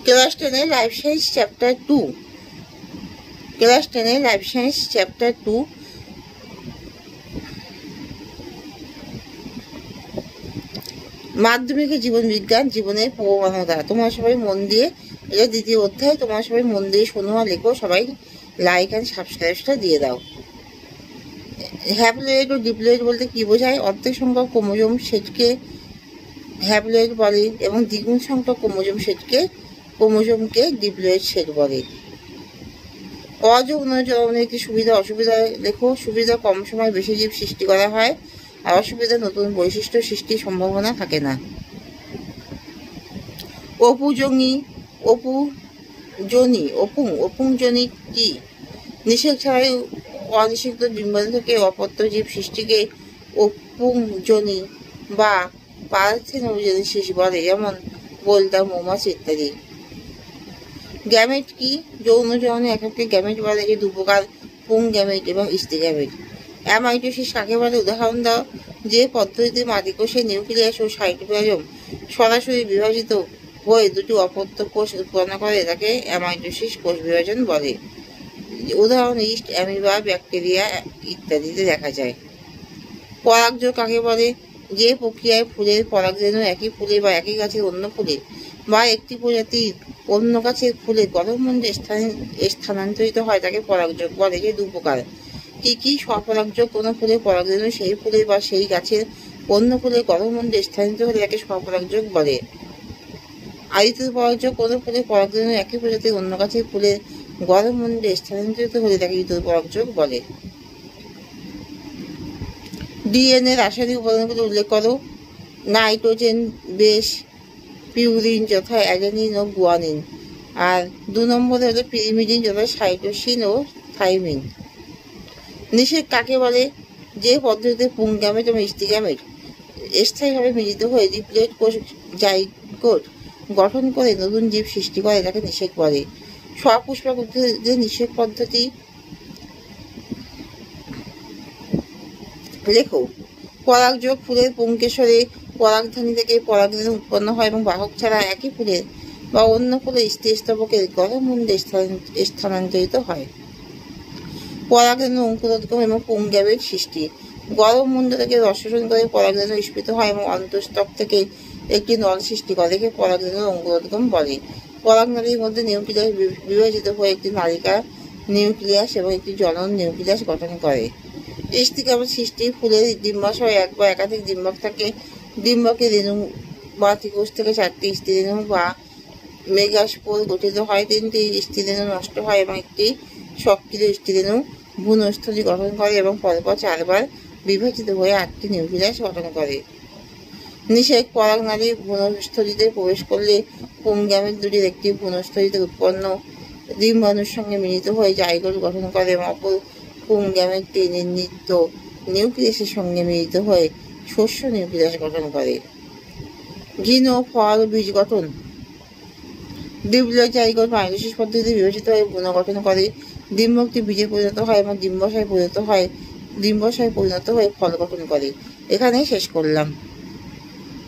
Class 10 life science chapter 2। Class 10 life science chapter 2 মাধ্যমিকে জীবন বিজ্ঞান, জীবনের প্রবণতা। তোমরা সবাই মন দিয়ে, এটা দ্বিতীয় অধ্যায়, তোমরা সবাই মন দিয়ে শোনো আর লেখো। সবাই লাইক অ্যান্ড সাবস্ক্রাইবটা দিয়ে দাও। হ্যাপ্লয়েড ও ডিপ্লয়েড বলতে কি বোঝায়? অর্ধেক সংখ্যক ক্রোমোজোম সেটকে হ্যাপ্লয়েড বলে এবং দ্বিগুণ সংখ্যক ক্রোমোজোমকে ডিপ্লয়েড সেট বলে। অযৌন জন্মের একটি সুবিধা অসুবিধা লেখো। সুবিধা, কম সময় বেশি জীব সৃষ্টি করা হয়, আর অসুবিধা, নতুন বৈশিষ্ট্য সৃষ্টির সম্ভাবনা থাকে না। অপুংজনি কি? নিষেক ছাড়াই অনিষিক্ত ডিম্বাণু থেকে অপত্য জীব সৃষ্টিকে অপুংজনি বা পার্থেনোজেনেসিস বলে, যেমন বোলতা, মৌমাছি ইত্যাদি। গ্যামেট কি? যৌন জননে এককে গ্যামেট বলে, যে দুপ্রকার, পুং গ্যামেট এবং স্ত্রী গ্যামেট। অ্যামাইটোসিস কাকে বলে? উদাহরণ দাও। যে পদ্ধতিতে মাতৃকোষের নিউক্লিয়াস ও সাইটোপ্লাজম সরাসরি বিভাজিত হয়ে দুটি অপত্য কোষ উৎপন্ন করে তাকে অ্যামাইটোসিস কোষ বিভাজন বলে। উদাহরণ ইস্ট, অ্যামিবা, ব্যাকটেরিয়া ইত্যাদিতে দেখা যায়। পরাগযোগ কাকে বলে? যে প্রক্রিয়ায় ফুলের পরাগরেণু একই ফুলে বা একই গাছের অন্য ফুলে বা একটি প্রজাতির অন্য গাছের ফুলের গর্ভমুণ্ডে স্থানান্তরিত হয় তাকে পরাগযোগ বলে, যে দু প্রকার। কি কি? স্বপরাগযোগ, কোনো ফুলের পরাগরেণু সেই ফুলের বা সেই গাছের অন্য ফুলের গর্ভমুণ্ডে স্থানান্তরিত হলে তাকে স্বপরাগযোগ বলে। আদিত্য পরাগযোগ, কোনো ফুলের পরাগরেণু একই প্রজাতির অন্য গাছের ফুলের গর্ভমুণ্ডে স্থানান্তরিত হলে তাকে ইতর পরাগযোগ বলে। ডিএনএ রাসায়নিক উপাদানগুলো উল্লেখ করো। নাইট্রোজেন বেস, পিউরিন যথা অ্যাডেনিন ও গুয়ানিন, আর 2 নম্বরে হলো পিরিমিডিন যথা সাইটোসিন ও থাইমিন। নিষেক কাকে বলে? যে পদ্ধতিতে পুং গ্যামেট এবং স্ত্রী গ্যামেট স্থায়ীভাবে মিলিত হয়ে ডিপ্লয়েড কোষ জাইগোট গঠন করে নতুন জীব সৃষ্টি করে তাকে নিষেক বলে। সপুষ্পক উদ্ভিদের নিষেক পদ্ধতি লেখো। পরাগযোগ, ফুলের পুংকেশরে পরাগধানী থেকে পরাগরেণু উৎপন্ন হয় এবং বাহক ছাড়া একই ফুলের বা অন্য ফুলের স্ত্রী স্তবকের গর্ভমুণ্ডে স্থানান্তরিত হয়। পরাগরেণু অঙ্কুরোদ্গম এবং পুং গ্যামেট সৃষ্টি। গর্ভমুণ্ড থেকে রস শোষণ করে পরাগরেণু স্ফীত হয় এবং অন্তঃস্তক থেকে একটি নল সৃষ্টি করে, একে পরাগরেণুর অঙ্কুরোদ্গম বলে। পরাগনালীর মধ্যে নিউক্লিয়াস বিভাজিত হয়ে একটি নালিকা নিউক্লিয়াস এবং একটি জনন নিউক্লিয়াস গঠন করে। স্ত্রী গ্যামেট সৃষ্টি। ফুলের ডিম্বাশয়ে এক বা একাধিক ডিম্বক থাকে। ডিম্বকের রেণু বা ত্রিকোষ থেকে 4টি স্ত্রী রেণু বা মেগাস্পোর গঠিত হয়। 3টি স্ত্রী রেণু নষ্ট হয় এবং একটি সক্রিয় স্ত্রী রেণু ভ্রূণস্থলী গঠন করে এবং পরপর 4 বার বিভাজিত হয়ে 8টি নিউক্লিয়াস গঠন করে। নিষেক, পরাগনালী ভ্রূণস্থলীতে প্রবেশ করলে পুং গ্যামেট দুটির একটি ভ্রূণস্থলীতে উৎপন্ন ডিম্বাণুর সঙ্গে মিলিত হয়ে জাইগোট গঠন করে এবং অপর পুং গ্যামেটটি নির্মিত নিউক্লিয়াসের সঙ্গে মিলিত হয়ে শস্য নিউক্লিয়াস গঠন করে। ঘৃণ, ফল, বীজ গঠন। ডিপ্লয়েড জাইগোট মাইটোসিস পদ্ধতিতে বিভাজিত হয়ে ভ্রূণ গঠন করে। ডিম্বকটি বীজে পরিণত হয় এবং ডিম্বাশয়ে পরিণত হয়ে ফল গঠন করে। এখানেই শেষ করলাম।